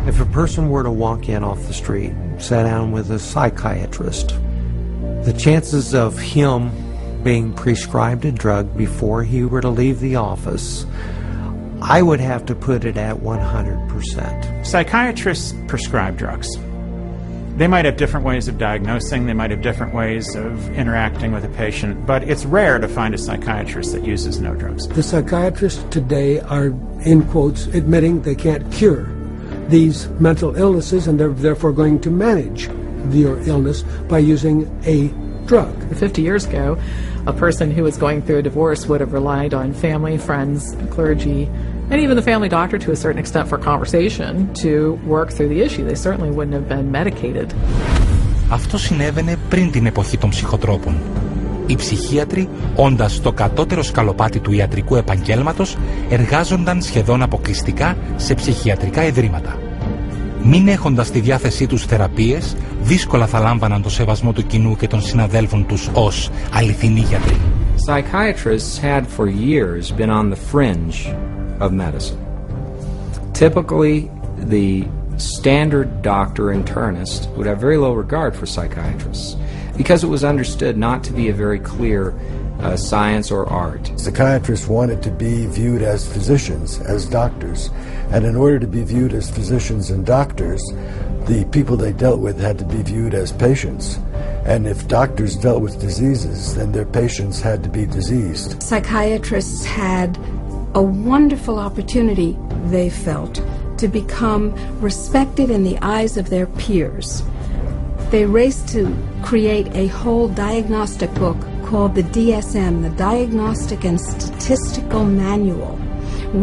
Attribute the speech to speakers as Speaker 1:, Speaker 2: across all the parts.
Speaker 1: If a person were to walk in off the street, sit down with a psychiatrist, the chances of him being prescribed a drug before he were to leave the office, I would have to put it at 100%.
Speaker 2: Psychiatrists prescribe drugs. They might have different ways of diagnosing, they might have different ways of interacting with a patient, but it's rare to find a psychiatrist that uses no drugs.
Speaker 3: The psychiatrists today are, in quotes, admitting they can't cure these mental illnesses and they're therefore going to manage your illness by using a drug.
Speaker 4: 50 years ago, a person who was going through a divorce would have relied on family, friends, clergy, and even the family doctor to a certain extent for conversation to work through the issue. They certainly wouldn't have been medicated.
Speaker 5: Αυτό συνέβαινε πριν την εποχή των ψυχοτρόπων. Οι ψυχίατροι, όντας στο κατώτερο σκαλοπάτι του ιατρικού επαγγέλματος, εργάζονταν σχεδόν αποκλειστικά σε ψυχιατρικά ιδρύματα. Μην έχοντας στη διάθεσή τους θεραπείες, δύσκολα θα λάμβαναν το σεβασμό του κοινού και των συναδέλφων τους ως αληθινοί γιατροί.
Speaker 6: Psychiatrists had for years been on the fringe of medicine. Typically, the standard doctor internist would have very low regard for psychiatrists because it was understood not to be a very clear science or art.
Speaker 7: Psychiatrists wanted to be viewed as physicians, as doctors, and in order to be viewed as physicians and doctors, the people they dealt with had to be viewed as patients. And if doctors dealt with diseases, then their patients had to be diseased.
Speaker 8: Psychiatrists had a wonderful opportunity, they felt, to become respected in the eyes of their peers. They raced to create a whole diagnostic book called the DSM, the Diagnostic and Statistical Manual,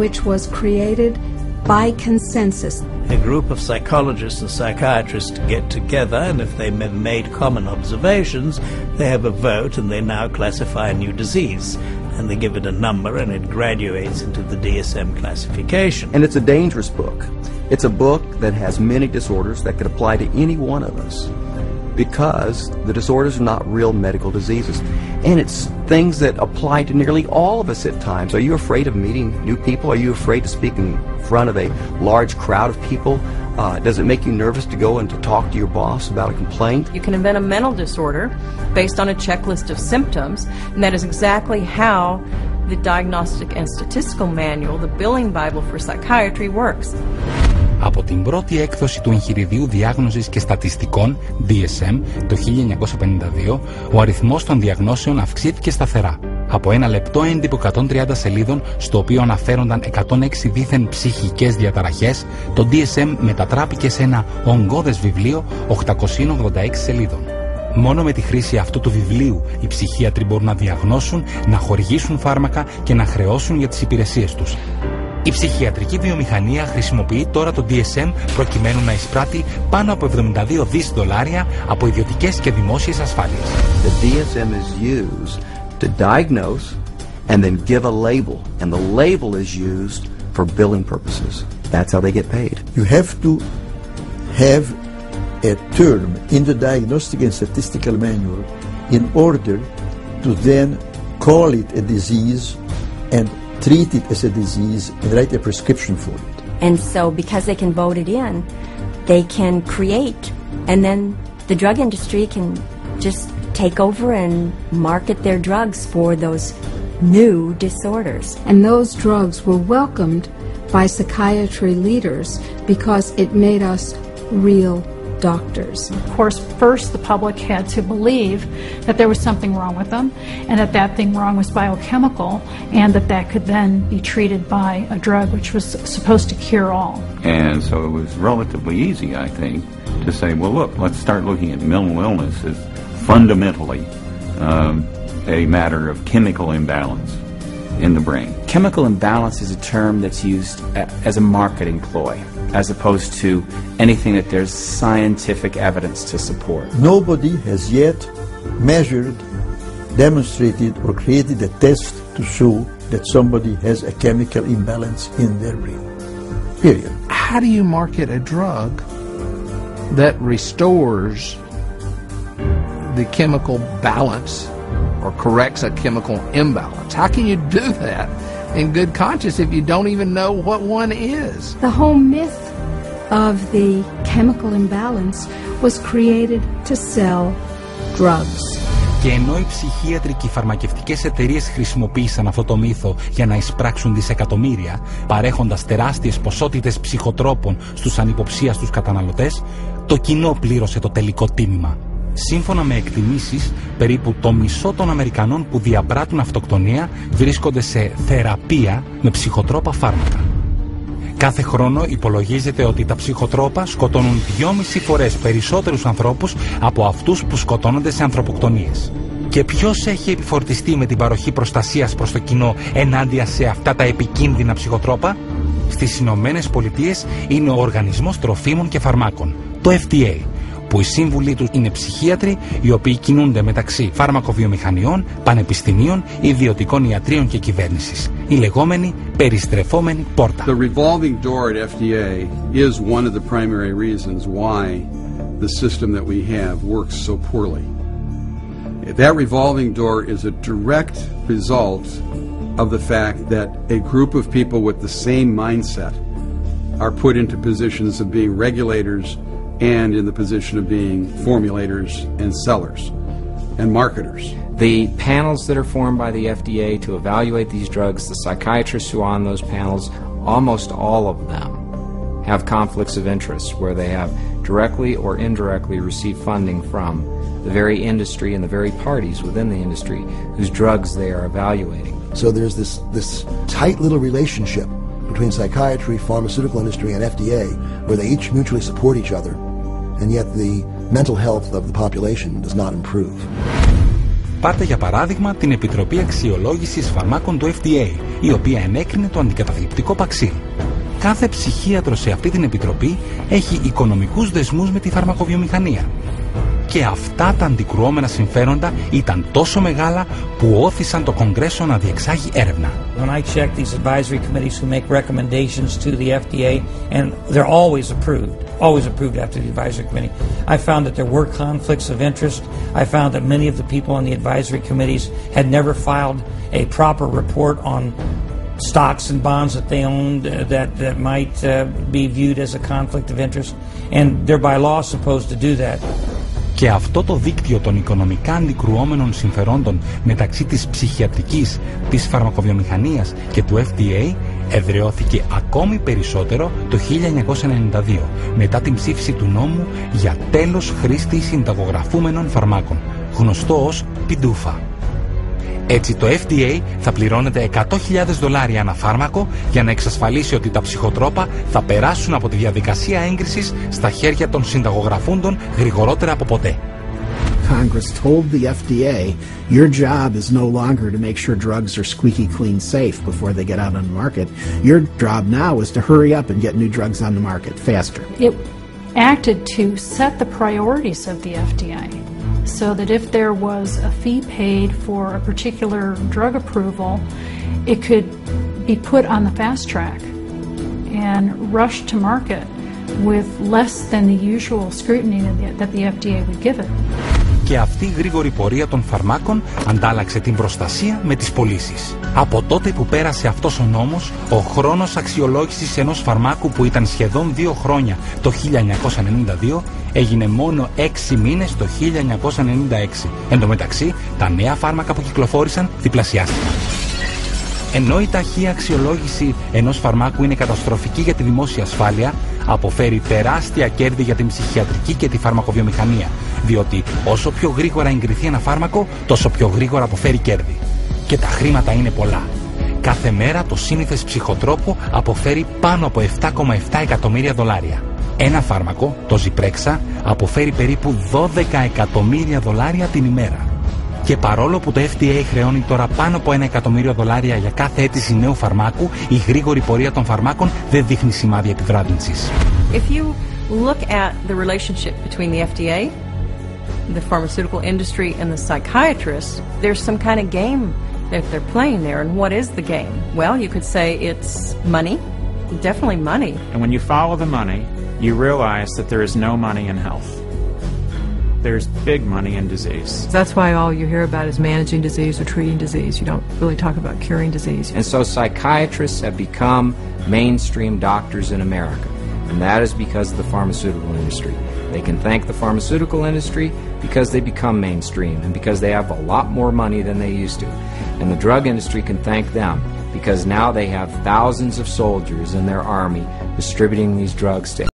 Speaker 8: which was created by consensus.
Speaker 9: A group of psychologists and psychiatrists get together, and if they made common observations, they have a vote and they now classify a new disease. And they give it a number and it graduates into the DSM classification.
Speaker 10: And it's a dangerous book. It's a book that has many disorders that could apply to any one of us because the disorders are not real medical diseases. And it's things that apply to nearly all of us at times. Are you afraid of meeting new people? Are you afraid to speak in front of a large crowd of people? Does it make you nervous to go and to talk to your boss about a complaint?
Speaker 11: You can invent a mental disorder based on a checklist of symptoms, and that is exactly how the Diagnostic and Statistical Manual, the billing Bible for psychiatry, works.
Speaker 5: Από την πρώτη έκδοση του εγχειριδίου διάγνωσης και στατιστικών, DSM, το 1952, ο αριθμός των διαγνώσεων αυξήθηκε σταθερά. Από ένα λεπτό έντυπο 130 σελίδων, στο οποίο αναφέρονταν 106 δίθεν ψυχικές διαταραχές, το DSM μετατράπηκε σε ένα ογκώδες βιβλίο 886 σελίδων. Μόνο με τη χρήση αυτού του βιβλίου οι ψυχίατροι μπορούν να διαγνώσουν, να χορηγήσουν φάρμακα και να χρεώσουν για τις υπηρεσίες τους. Η ψυχιατρική βιομηχανία χρησιμοποιεί τώρα το DSM προκειμένου να εισπράττει πάνω από $72 δις από ιδιωτικές και δημόσιες ασφάλειες.
Speaker 10: The DSM is used to diagnose and then give a label, and the label is used for billing purposes. That's how they get paid.
Speaker 12: You have to have a term in the Diagnostic and Statistical Manual in order to then call it a disease and treat it as a disease and write a prescription for it.
Speaker 13: And so because they can vote it in, they can create, and then the drug industry can just take over and market their drugs for those new disorders.
Speaker 8: And those drugs were welcomed by psychiatry leaders because it made us real doctors.
Speaker 14: Of course, first the public had to believe that there was something wrong with them and that that thing wrong was biochemical and that that could then be treated by a drug which was supposed to cure all.
Speaker 15: And so it was relatively easy, I think, to say, well, look, let's start looking at mental illness as fundamentally a matter of chemical imbalance in the brain.
Speaker 6: Chemical imbalance is a term that's used as a marketing ploy, as opposed to anything that there's scientific evidence to support.
Speaker 12: Nobody has yet measured, demonstrated, or created a test to show that somebody has a chemical imbalance in their brain. Period.
Speaker 16: How do you market a drug that restores the chemical balance or corrects a chemical imbalance? How can you do that in good conscience if you don't even know what one is?
Speaker 8: The whole myth of the chemical imbalance was created to sell drugs.
Speaker 5: Και ενώ οι ψυχίατροι και οι φαρμακευτικές εταιρείες χρησιμοποίησαν αυτό το μύθο για να εισπράξουν δισεκατομμύρια, παρέχοντας τεράστιες ποσότητες ψυχοτρόπων στους ανυποψίαστους καταναλωτές, το κοινό πλήρωσε το τελικό τίμημα. Σύμφωνα με εκτιμήσεις, περίπου το μισό των Αμερικανών που διαπράττουν αυτοκτονία βρίσκονται σε θεραπεία με ψυχοτρόπα φάρμακα. Κάθε χρόνο υπολογίζεται ότι τα ψυχοτρόπα σκοτώνουν 2,5 φορές περισσότερους ανθρώπους από αυτούς που σκοτώνονται σε ανθρωποκτονίες. Και ποιος έχει επιφορτιστεί με την παροχή προστασίας προς το κοινό ενάντια σε αυτά τα επικίνδυνα ψυχοτρόπα? Στις Ηνωμένες Πολιτείες είναι ο Οργανισμός Τροφίμων και Φαρμάκων, το FDA, που οι σύμβουλοι του είναι ψυχίατροι οι οποίοι κινούνται μεταξύ φαρμακοβιομηχανιών, πανεπιστημίων, ιδιωτικών ιατρίων και κυβέρνησης. Η λεγόμενη περιστρεφόμενη πόρτα.
Speaker 17: The revolving door at FDA is one of the primary reasons why the system that we have works so poorly. That revolving door is a direct result of the fact that a group of people with the same mindset are put into positions of being regulators and in the position of being formulators and sellers and marketers.
Speaker 6: The panels that are formed by the FDA to evaluate these drugs, the psychiatrists who are on those panels, almost all of them have conflicts of interest where they have directly or indirectly received funding from the very industry and the very parties within the industry whose drugs they are evaluating.
Speaker 18: So there's this tight little relationship between psychiatry, pharmaceutical industry, and FDA, where they each mutually support each other, and yet the mental health of the population does not improve.
Speaker 5: Πάρτε για παράδειγμα την Επιτροπή Αξιολόγησης Φαρμάκων του FDA, η οποία ενέκρινε το αντικαταθλιπτικό παξίλ. Κάθε ψυχίατρος σε αυτή την επιτροπή έχει οικονομικούς δεσμούς με τη φαρμακοβιομηχανία. Και αυτά τα αντικρουόμενα συμφέροντα ήταν τόσο μεγάλα που όθησαν το Κογκρέσο να διεξάγει έρευνα.
Speaker 19: When I check these advisory committees who make recommendations to the FDA, and they're always approved after the advisory committee, I found that there were conflicts of interest. I found that many of the people on the advisory committees had never filed a proper report on stocks and bonds that they owned that might be viewed as a conflict of interest, and they're by law supposed to do that.
Speaker 5: Και αυτό το δίκτυο των οικονομικά αντικρουόμενων συμφερόντων μεταξύ της ψυχιατρικής, της φαρμακοβιομηχανίας και του FDA εδραιώθηκε ακόμη περισσότερο το 1992 μετά την ψήφιση του νόμου για τέλος χρήστη συνταγογραφούμενων φαρμάκων, γνωστό ως πιντούφα. Έτσι το FDA θα πληρώνεται $100,000 ένα φάρμακο για να εξασφαλίσει ότι τα ψυχοτρόπα θα περάσουν από τη διαδικασία έγκρισης στα χέρια των συνταγογραφούντων γρηγορότερα από ποτέ.
Speaker 20: Congress told the FDA, your job is no longer to make sure drugs are squeaky clean safe before they get out on the market. Your job now is to hurry up and get new drugs on the market faster.
Speaker 14: It acted to set the priorities of the FDA. So that if there was a fee paid for a particular drug approval, it could be put on the fast track and rushed to market with less than the usual scrutiny that the FDA would give it.
Speaker 5: Και αυτή η γρήγορη πορεία των φαρμάκων αντάλλαξε την προστασία με τις πωλήσεις. Από τότε που πέρασε αυτός ο νόμος, ο χρόνος αξιολόγησης ενός φαρμάκου που ήταν σχεδόν 2 χρόνια το 1992 έγινε μόνο 6 μήνες το 1996. Εν τω μεταξύ, τα νέα φάρμακα που κυκλοφόρησαν διπλασιάστηκαν. Ενώ η ταχεία αξιολόγηση ενός φαρμάκου είναι καταστροφική για τη δημόσια ασφάλεια, αποφέρει τεράστια κέρδη για την ψυχιατρική και τη φαρμακοβιομηχανία, διότι όσο πιο γρήγορα εγκριθεί ένα φάρμακο, τόσο πιο γρήγορα αποφέρει κέρδη. Και τα χρήματα είναι πολλά. Κάθε μέρα το σύνηθες ψυχοτρόπο αποφέρει πάνω από $7,7 εκατομμύρια. Ένα φάρμακο, το Zyprexa, αποφέρει περίπου $12 εκατομμύρια την ημέρα. Και παρόλο που το FDA χρεώνει τώρα πάνω από $1 εκατομμύριο για κάθε αίτηση νέου φαρμάκου, η γρήγορη πορεία των φαρμάκων δεν δείχνει σημάδια επιβράδυνσης.
Speaker 11: If you look at the relationship between the FDA, the pharmaceutical industry, and the psychiatrists, there's some kind of game that they're playing there. And what is the game? Well, you could say it's money, definitely money.
Speaker 2: And when you follow the money, you realize that there is no money in health. There's big money in disease.
Speaker 21: That's why all you hear about is managing disease or treating disease. You don't really talk about curing disease.
Speaker 6: And so psychiatrists have become mainstream doctors in America. and that is because of the pharmaceutical industry. They can thank the pharmaceutical industry because they become mainstream and because they have a lot more money than they used to. And the drug industry can thank them because now they have thousands of soldiers in their army distributing these drugs to